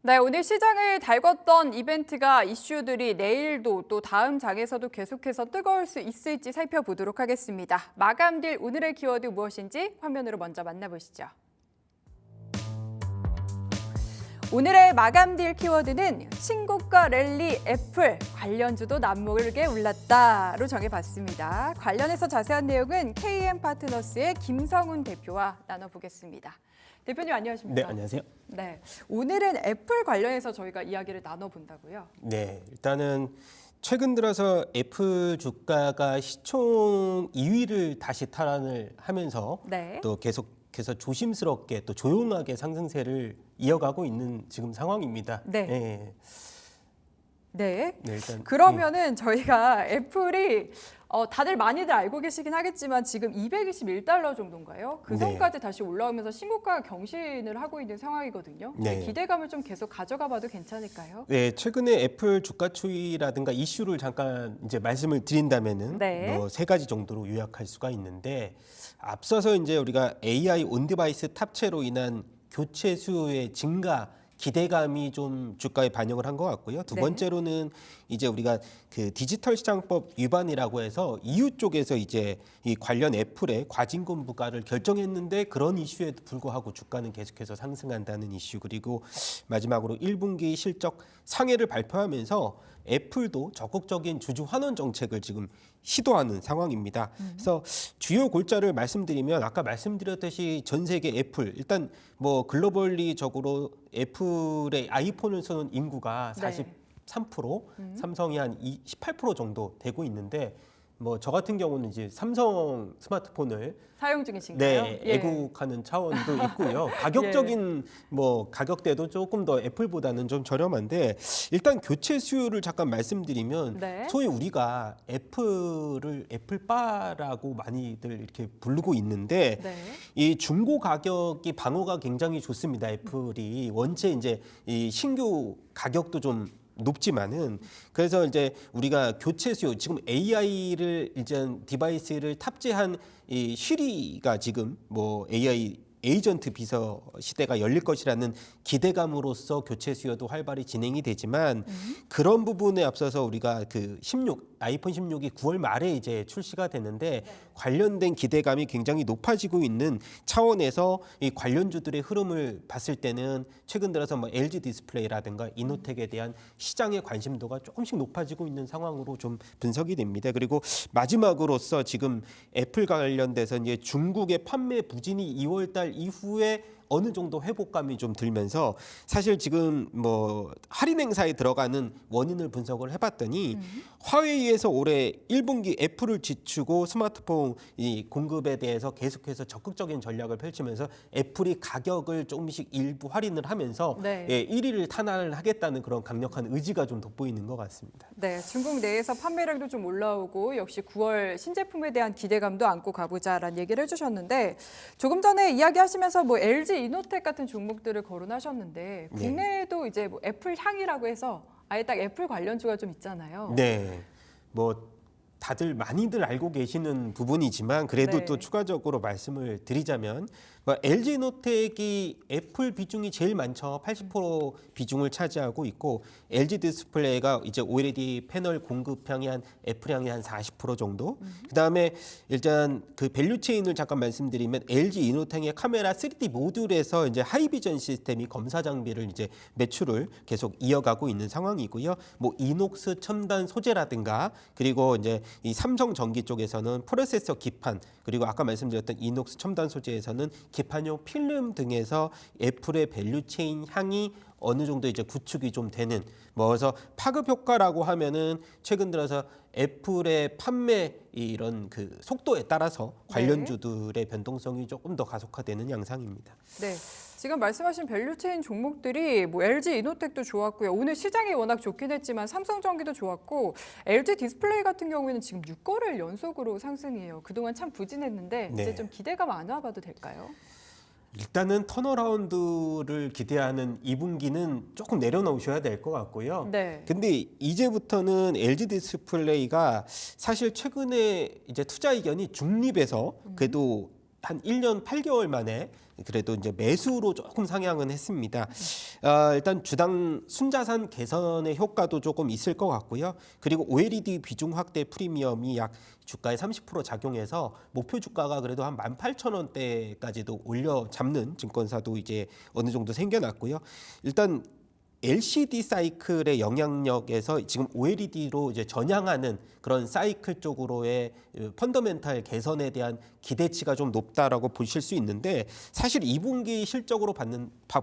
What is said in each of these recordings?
네, 오늘 시장을 달궜던 이벤트가 이슈들이 내일도 또 다음 장에서도 계속해서 뜨거울 수 있을지 살펴보도록 하겠습니다. 마감딜 오늘의 키워드 무엇인지 화면으로 먼저 만나보시죠. 오늘의 마감딜 키워드는 신고가 랠리 애플, 관련주도 남모르게 올랐다로 정해봤습니다. 관련해서 자세한 내용은 KM파트너스의 김성훈 대표와 나눠보겠습니다. 대표님 안녕하십니까? 네, 안녕하세요. 네, 오늘은 애플 관련해서 저희가 이야기를 나눠본다고요? 네, 일단은 최근 들어서 애플 주가가 시총 2위를 다시 탈환을 하면서 네. 또 계속해서 조심스럽게 또 조용하게 상승세를 이어가고 있는 지금 상황입니다. 네. 네, 네. 네, 일단 그러면은 저희가 애플이 다들 많이들 알고 계시긴 하겠지만 지금 221달러 정도인가요? 그 네. 선까지 다시 올라오면서 신고가 경신을 하고 있는 상황이거든요. 네. 기대감을 좀 계속 가져가 봐도 괜찮을까요? 네, 최근에 애플 주가 추이라든가 이슈를 잠깐 이제 말씀을 드린다면은 네. 뭐 세 가지 정도로 요약할 수가 있는데 앞서서 이제 우리가 AI 온디바이스 탑재로 인한 교체 수요의 증가 기대감이 좀 주가에 반영을 한 것 같고요. 두 네. 번째로는 이제 우리가 그 디지털 시장법 위반이라고 해서 EU 쪽에서 이제 이 관련 애플의 과징금 부과를 결정했는데 그런 이슈에도 불구하고 주가는 계속해서 상승한다는 이슈, 그리고 마지막으로 1분기 실적 상해를 발표하면서 애플도 적극적인 주주 환원 정책을 지금 시도하는 상황입니다. 그래서 주요 골자를 말씀드리면 아까 말씀드렸듯이 전 세계 애플, 일단 뭐 글로벌리적으로 애플의 아이폰을 쓰는 인구가 네. 43%, 삼성이 한 18% 정도 되고 있는데 뭐 저 같은 경우는 이제 삼성 스마트폰을 사용 중이신가요? 네, 예. 애국하는 차원도 있고요. 가격적인 뭐 가격대도 조금 더 애플보다는 좀 저렴한데 일단 교체 수요를 잠깐 말씀드리면 네. 소위 우리가 애플을 애플바라고 많이들 이렇게 부르고 있는데 네. 이 중고 가격이 방어가 굉장히 좋습니다. 애플이 원체 이제 이 신규 가격도 좀 높지만은 그래서 이제 우리가 교체 수요 지금 AI를 이제 디바이스를 탑재한 이 쉬리가 지금 뭐 AI 에이전트 비서 시대가 열릴 것이라는 기대감으로서 교체 수요도 활발히 진행이 되지만 그런 부분에 앞서서 우리가 그 16 아이폰 16이 9월 말에 이제 출시가 되는데 관련된 기대감이 굉장히 높아지고 있는 차원에서 이 관련주들의 흐름을 봤을 때는 최근 들어서 뭐 LG 디스플레이라든가 이노텍에 대한 시장의 관심도가 조금씩 높아지고 있는 상황으로 좀 분석이 됩니다. 그리고 마지막으로서 지금 애플 관련돼서 이제 중국의 판매 부진이 2월 달 이후에 어느 정도 회복감이 좀 들면서 사실 지금 뭐 할인 행사에 들어가는 원인을 분석을 해봤더니 화웨이에서 올해 1분기 애플을 지추고 스마트폰 이 공급에 대해서 계속해서 적극적인 전략을 펼치면서 애플이 가격을 조금씩 일부 할인을 하면서 네. 1위를 탄환을 하겠다는 그런 강력한 의지가 좀 돋보이는 것 같습니다. 네, 중국 내에서 판매량도 좀 올라오고 역시 9월 신제품에 대한 기대감도 안고 가보자라는 얘기를 해주셨는데 조금 전에 이야기하시면서 뭐 LG 이노텍 같은 종목들을 거론하셨는데 네. 국내에도 이제 뭐 애플 향이라고 해서 아예 딱 애플 관련주가 좀 있잖아요. 네, 뭐 다들 많이들 알고 계시는 부분이지만 그래도 네. 또 추가적으로 말씀을 드리자면 뭐 LG노텍이 애플 비중이 제일 많죠. 80% 비중을 차지하고 있고 LG 디스플레이가 이제 OLED 패널 공급량이 한 애플량이 한 40% 정도. 그다음에 일단 그 밸류 체인을 잠깐 말씀드리면 LG 이노텍의 카메라 3D 모듈에서 이제 하이비전 시스템이 검사 장비를 이제 매출을 계속 이어가고 있는 상황이고요. 뭐 이녹스 첨단 소재라든가 그리고 이제 이 삼성 전기 쪽에서는 프로세서 기판 그리고 아까 말씀드렸던 이녹스 첨단 소재에서는 기판용 필름 등에서 애플의 밸류 체인 향이 어느 정도 이제 구축이 좀 되는 뭐 그래서 파급 효과라고 하면은 최근 들어서 애플의 판매 이런 그 속도에 따라서 관련주들의 변동성이 조금 더 가속화되는 양상입니다. 네. 지금 말씀하신 밸류체인 종목들이 뭐 LG 이노텍도 좋았고요. 오늘 시장이 워낙 좋긴 했지만 삼성전기도 좋았고 LG 디스플레이 같은 경우에는 지금 6거래일 연속으로 상승이에요. 그동안 참 부진했는데 네. 이제 좀 기대감 안 와봐도 될까요? 일단은 턴어라운드를 기대하는 2분기는 조금 내려놓으셔야 될 것 같고요. 네. 근데 이제부터는 LG 디스플레이가 사실 최근에 이제 투자 의견이 중립에서 그래도 한 1년 8개월 만에 그래도 이제 매수로 조금 상향은 했습니다. 일단 주당 순자산 개선의 효과도 조금 있을 것 같고요. 그리고 OLED 비중 확대 프리미엄이 약 주가에 30% 작용해서 목표 주가가 그래도 한 18,000원대까지도 올려 잡는 증권사도 이제 어느 정도 생겨났고요. 일단 LCD 사이클의 영향력에서 지금 OLED로 이제 전향하는 그런 사이클 쪽으로의 펀더멘탈 개선에 대한 기대치가 좀 높다라고 보실 수 있는데 사실 2분기 실적으로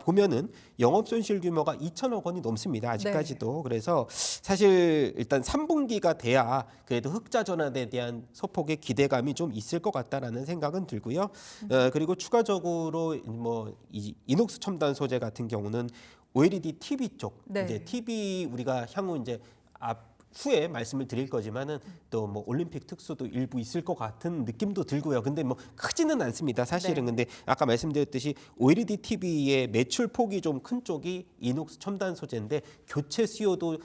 보면은 영업 손실 규모가 2천억 원이 넘습니다. 아직까지도. 네. 그래서 사실 일단 3분기가 돼야 그래도 흑자 전환에 대한 소폭의 기대감이 좀 있을 것 같다라는 생각은 들고요. 그리고 추가적으로 뭐 이녹스 첨단 소재 같은 경우는 OLED TV 쪽, 네. 이제 TV 우리가 향후 이제 후에 말씀을 드릴 거지만은 또 뭐 올림픽 특수도 일부 있을 것 같은 느낌도 들고요. 근데 뭐 크지는 않습니다. 사실은. 네. 근데 아까 말씀드렸듯이 OLED TV의 매출 폭이 좀 큰 쪽이 이녹스 첨단 소재인데 교체 수요도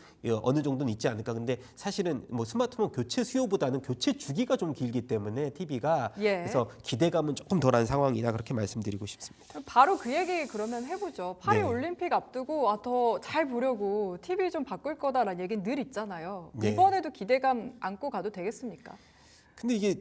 어느 정도는 있지 않을까. 근데 사실은 뭐 스마트폰 교체 수요보다는 교체 주기가 좀 길기 때문에 TV가 예. 그래서 기대감은 조금 덜한 상황이다 그렇게 말씀드리고 싶습니다. 바로 그 얘기 그러면 해보죠. 파리 네. 올림픽 앞두고 더 잘 보려고 TV 좀 바꿀 거다라는 얘기는 늘 있잖아요. 네. 이번에도 기대감 안고 가도 되겠습니까? 근데 이게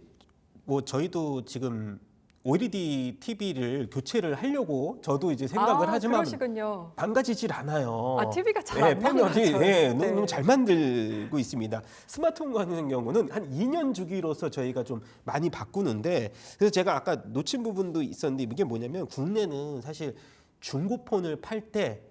뭐 저희도 지금 OLED TV를 교체를 하려고 저도 이제 생각을 하지만 그러시군요. 망가지질 않아요. TV가 잘 안 패널이 망가져요. 네, 네. 너무 잘 만들고 있습니다. 스마트폰 같은 경우는 한 2년 주기로서 저희가 좀 많이 바꾸는데 그래서 제가 아까 놓친 부분도 있었는데 이게 뭐냐면 국내는 사실 중고폰을 팔 때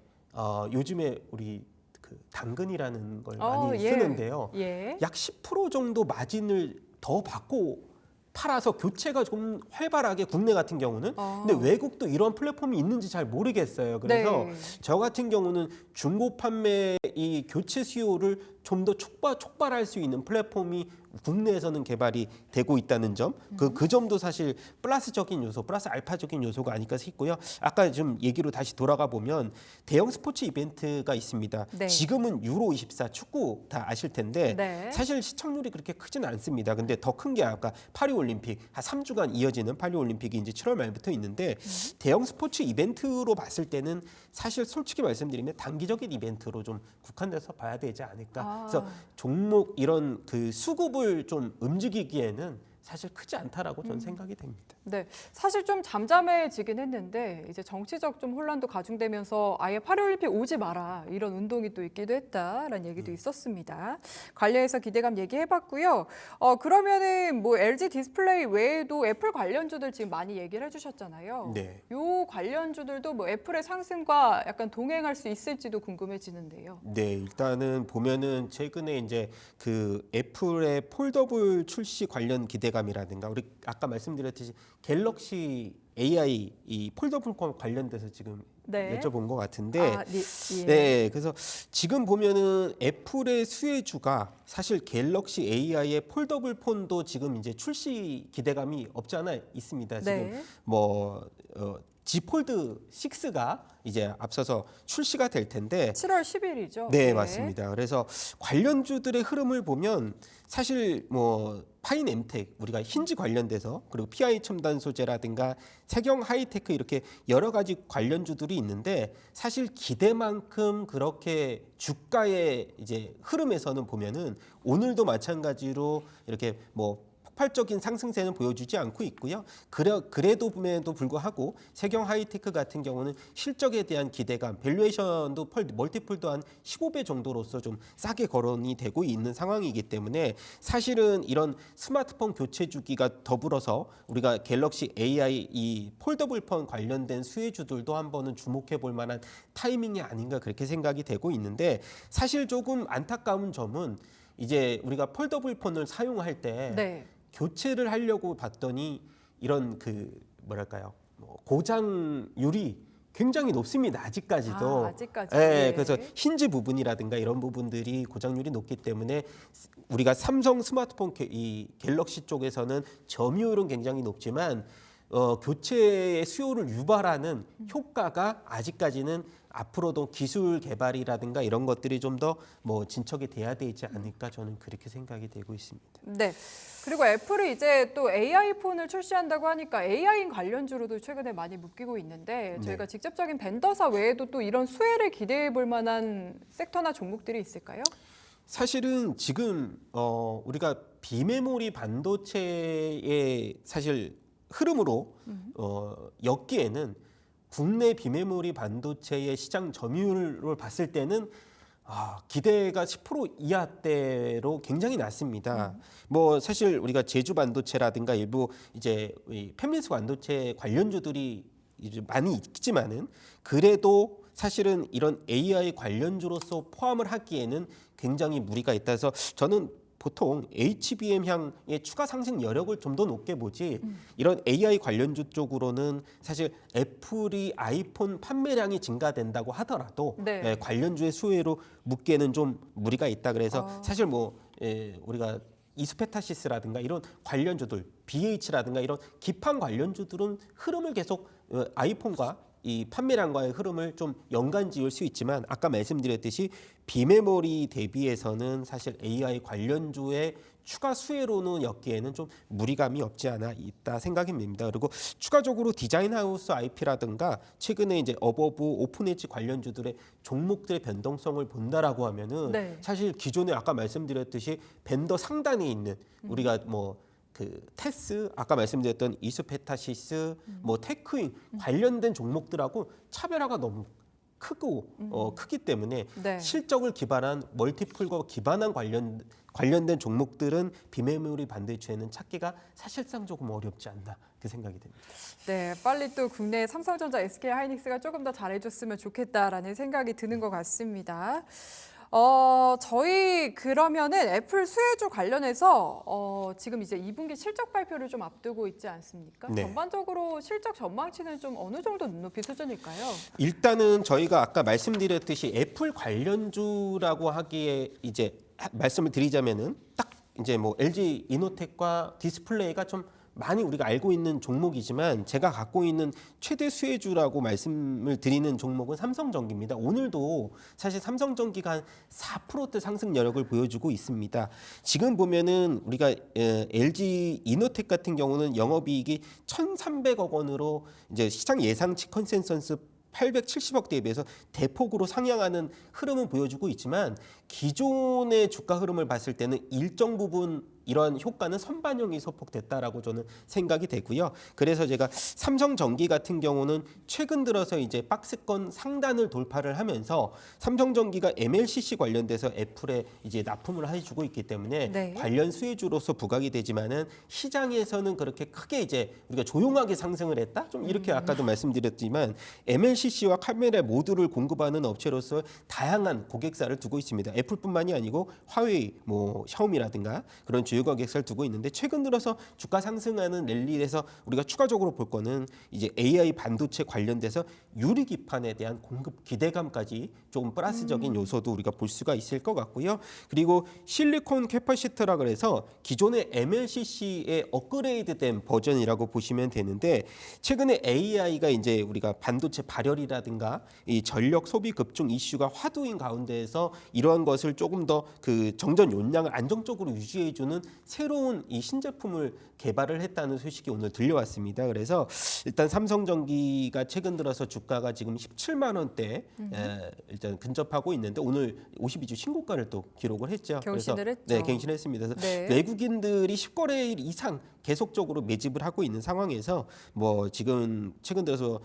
요즘에 우리 그 당근이라는 걸 많이 쓰는데요. 예. 약 10% 정도 마진을 더 받고 팔아서 교체가 좀 활발하게 국내 같은 경우는 근데 외국도 이런 플랫폼이 있는지 잘 모르겠어요. 그래서 네. 저 같은 경우는 중고 판매 이 교체 수요를 좀 더 촉발할 수 있는 플랫폼이 국내에서는 개발이 되고 있다는 점, 그 점도 사실 플러스적인 요소, 플러스 알파적인 요소가 아닐까 싶고요. 아까 좀 얘기로 다시 돌아가 보면 대형 스포츠 이벤트가 있습니다. 네. 지금은 유로 24 축구 다 아실 텐데 네. 사실 시청률이 그렇게 크지는 않습니다. 근데 더 큰 게 아까 파리 올림픽 한 3주간 이어지는 파리 올림픽이 이제 7월 말부터 있는데 대형 스포츠 이벤트로 봤을 때는 사실 솔직히 말씀드리면 단기적인 이벤트로 좀 국한돼서 봐야 되지 않을까. 그래서 종목 이런 그 수급을 좀 움직이기에는 사실 크지 않다라고 저는 생각이 됩니다. 네, 사실 좀 잠잠해지긴 했는데 이제 정치적 좀 혼란도 가중되면서 아예 파리올림픽 오지 마라 이런 운동이 또 있기도 했다라는 얘기도 있었습니다. 관련해서 기대감 얘기해봤고요. 그러면은 뭐 LG 디스플레이 외에도 애플 관련주들 지금 많이 얘기를 해주셨잖아요. 네. 요 관련주들도 뭐 애플의 상승과 약간 동행할 수 있을지도 궁금해지는데요. 네, 일단은 보면은 최근에 이제 그 애플의 폴더블 출시 관련 기대감이라든가 우리 아까 말씀드렸듯이 갤럭시 AI 이 폴더블 관련돼서 지금 네. 여쭤본 것 같은데 예. 네, 그래서 지금 보면은 애플의 수혜주가 사실 갤럭시 AI의 폴더블 폰도 지금 이제 출시 기대감이 없지 않아 있습니다. 지금 네. 뭐 G 폴드 6가 이제 앞서서 출시가 될 텐데 7월 10일이죠. 네, 맞습니다. 그래서 관련주들의 흐름을 보면 사실 뭐 파인 엠텍 우리가 힌지 관련돼서 그리고 PI 첨단 소재라든가 세경 하이테크 이렇게 여러 가지 관련주들이 있는데 사실 기대만큼 그렇게 주가의 이제 흐름에서는 보면은 오늘도 마찬가지로 이렇게 뭐 폭발적인 상승세는 보여주지 않고 있고요. 그래도 불구하고 세경 하이테크 같은 경우는 실적에 대한 기대감, 밸류에이션도 멀티플도 한 15배 정도로서 좀 싸게 거론이 되고 있는 상황이기 때문에 사실은 이런 스마트폰 교체 주기가 더불어서 우리가 갤럭시 AI 이 폴더블 폰 관련된 수혜주들도 한번은 주목해 볼 만한 타이밍이 아닌가 그렇게 생각이 되고 있는데 사실 조금 안타까운 점은 이제 우리가 폴더블 폰을 사용할 때 네. 교체를 하려고 봤더니 이런 그 뭐랄까요 고장률이 굉장히 높습니다. 아직까지도. 아직까지. 네, 예. 그래서 힌지 부분이라든가 이런 부분들이 고장률이 높기 때문에 우리가 삼성 스마트폰 이 갤럭시 쪽에서는 점유율은 굉장히 높지만 교체의 수요를 유발하는 효과가 아직까지는 앞으로도 기술 개발이라든가 이런 것들이 좀 더 뭐 진척이 돼야 되지 않을까 저는 그렇게 생각이 되고 있습니다. 네. 그리고 애플이 이제 또 AI 폰을 출시한다고 하니까 AI 관련주로도 최근에 많이 묶이고 있는데 저희가 직접적인 벤더사 외에도 또 이런 수혜를 기대해 볼 만한 섹터나 종목들이 있을까요? 사실은 지금 우리가 비메모리 반도체의 사실 흐름으로 엮기에는 국내 비메모리 반도체의 시장 점유율을 봤을 때는 기대가 10% 이하대로 굉장히 낮습니다. 뭐 사실 우리가 제주 반도체라든가 일부 이제 팹리스 반도체 관련주들이 이제 많이 있지만은 그래도 사실은 이런 AI 관련주로서 포함을 하기에는 굉장히 무리가 있다 해서 저는 보통 HBM 향의 추가 상승 여력을 좀 더 높게 보지 이런 AI 관련주 쪽으로는 사실 애플이 아이폰 판매량이 증가된다고 하더라도 네. 관련주의 수혜로 묶기에는 좀 무리가 있다 그래서 사실 뭐 우리가 이스페타시스라든가 이런 관련주들 BH라든가 이런 기판 관련주들은 흐름을 계속 아이폰과 이 판매량과의 흐름을 좀 연관 지을 수 있지만 아까 말씀드렸듯이 비메모리 대비해서는 사실 AI 관련주의 추가 수혜로는 엮기에는 좀 무리감이 없지 않아 있다 생각이 듭니다. 그리고 추가적으로 디자인 하우스 IP라든가 최근에 이제 어버브 오픈 엣지 관련주들의 종목들의 변동성을 본다라고 하면은 네. 사실 기존에 아까 말씀드렸듯이 벤더 상단에 있는 우리가 뭐 그 테스 아까 말씀드렸던 이스페타시스 뭐 테크인 관련된 종목들하고 차별화가 너무 크고 크기 때문에 네. 실적을 기반한 멀티플과 기반한 관련된 종목들은 비메모리 반도체에는 찾기가 사실상 조금 어렵지 않나 그 생각이 됩니다. 네, 빨리 또 국내 삼성전자, SK하이닉스가 조금 더 잘해줬으면 좋겠다라는 생각이 드는 것 같습니다. 저희 그러면은 애플 수혜주 관련해서 지금 이제 2분기 실적 발표를 좀 앞두고 있지 않습니까? 네. 전반적으로 실적 전망치는 좀 어느 정도 눈높이 수준일까요? 일단은 저희가 아까 말씀드렸듯이 애플 관련주라고 하기에 이제 말씀을 드리자면은 딱 이제 뭐 LG 이노텍과 디스플레이가 좀 많이 우리가 알고 있는 종목이지만 제가 갖고 있는 최대 수혜주라고 말씀을 드리는 종목은 삼성전기입니다. 오늘도 사실 삼성전기가 한 4%대 상승 여력을 보여주고 있습니다. 지금 보면은 우리가 LG 이노텍 같은 경우는 영업이익이 1,300억 원으로 이제 시장 예상치 컨센서스 870억 대비해서 대폭으로 상향하는 흐름은 보여주고 있지만 기존의 주가 흐름을 봤을 때는 일정 부분 이러한 효과는 선반영이 소폭됐다라고 저는 생각이 되고요. 그래서 제가 삼성전기 같은 경우는 최근 들어서 이제 박스권 상단을 돌파를 하면서 삼성전기가 MLCC 관련돼서 애플에 이제 납품을 해주고 있기 때문에 네. 관련 수혜주로서 부각이 되지만은 시장에서는 그렇게 크게 이제 우리가 조용하게 상승을 했다. 좀 이렇게 아까도 말씀드렸지만 MLCC와 카메라 모듈을 공급하는 업체로서 다양한 고객사를 두고 있습니다. 애플뿐만이 아니고 화웨이, 뭐 샤오미라든가 그런 주요 고객사를 두고 있는데 최근 들어서 주가 상승하는 랠리에서 우리가 추가적으로 볼 거는 이제 AI 반도체 관련돼서 유리 기판에 대한 공급 기대감까지 조금 플러스적인 요소도 우리가 볼 수가 있을 것 같고요. 그리고 실리콘 캐파시터라 그래서 기존의 MLCC의 업그레이드된 버전이라고 보시면 되는데 최근에 AI가 이제 우리가 반도체 발열이라든가 이 전력 소비 급증 이슈가 화두인 가운데에서 이러한 것을 조금 더 그 정전 용량을 안정적으로 유지해주는 새로운 이 신제품을 개발을 했다는 소식이 오늘 들려왔습니다. 그래서 일단 삼성전기가 최근 들어서 주가가 지금 17만 원대 일단 근접하고 있는데 오늘 52주 신고가를 또 기록을 했죠. 경신을 했죠. 네, 갱신했습니다. 그래서 네. 외국인들이 10거래일 이상 계속적으로 매집을 하고 있는 상황에서 뭐 지금 최근 들어서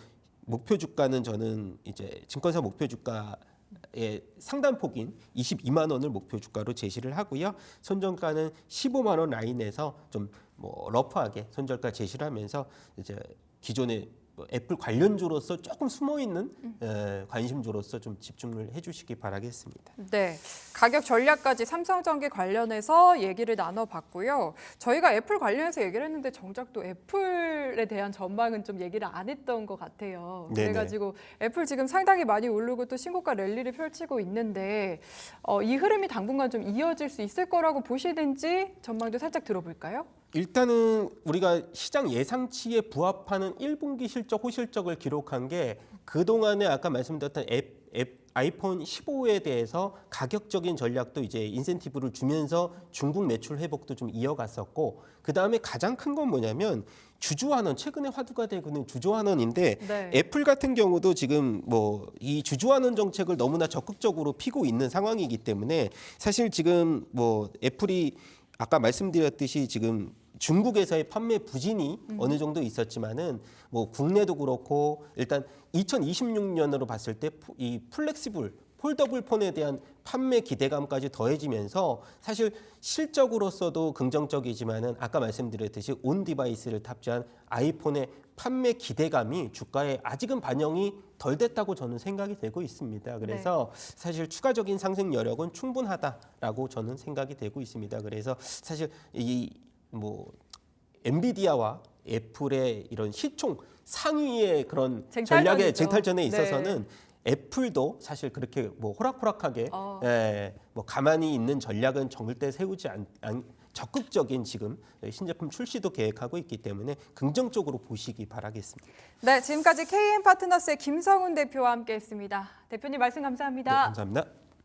목표 주가는 저는 이제 증권사 목표 주가의 상단폭인 22만 원을 목표 주가로 제시를 하고요. 손절가는 15만 원 라인에서 좀 뭐 러프하게 손절가 제시를 하면서 이제 기존의 애플 관련주로서 조금 숨어 있는 관심주로서 좀 집중을 해주시기 바라겠습니다. 네, 가격 전략까지 삼성전기 관련해서 얘기를 나눠봤고요. 저희가 애플 관련해서 얘기를 했는데 정작 또 애플에 대한 전망은 좀 얘기를 안 했던 것 같아요. 네네. 그래가지고 애플 지금 상당히 많이 오르고 또 신고가 랠리를 펼치고 있는데 이 흐름이 당분간 좀 이어질 수 있을 거라고 보시는지 전망도 살짝 들어볼까요? 일단은 우리가 시장 예상치에 부합하는 1분기 실적, 호실적을 기록한 게 그동안에 아까 말씀드렸던 아이폰 15에 대해서 가격적인 전략도 이제 인센티브를 주면서 중국 매출 회복도 좀 이어갔었고, 그다음에 가장 큰 건 뭐냐면 주주환원, 최근에 화두가 되고 있는 주주환원인데 네. 애플 같은 경우도 지금 뭐 이 주주환원 정책을 너무나 적극적으로 피고 있는 상황이기 때문에 사실 지금 뭐 애플이 아까 말씀드렸듯이 지금 중국에서의 판매 부진이 어느 정도 있었지만은 뭐 국내도 그렇고 일단 2026년으로 봤을 때 이 플렉시블 폴더블 폰에 대한 판매 기대감까지 더해지면서 사실 실적으로서도 긍정적이지만은 아까 말씀드렸듯이 온 디바이스를 탑재한 아이폰의 판매 기대감이 주가에 아직은 반영이 덜 됐다고 저는 생각이 되고 있습니다. 그래서 사실 추가적인 상승 여력은 충분하다라고 저는 생각이 되고 있습니다. 그래서 사실 이 뭐 엔비디아와 애플의 이런 시총 상위의 그런 전략의 쟁탈전에 있어서는 애플도 사실 그렇게 뭐 호락호락하게 뭐 가만히 있는 전략은 절대 세우지 적극적인 지금 신제품 출시도 계획하고 있기 때문에 긍정적으로 보시기 바라겠습니다. 네, 지금까지 KM 파트너스의 김성훈 대표와 함께했습니다. 대표님 말씀 감사합니다. 네, 감사합니다.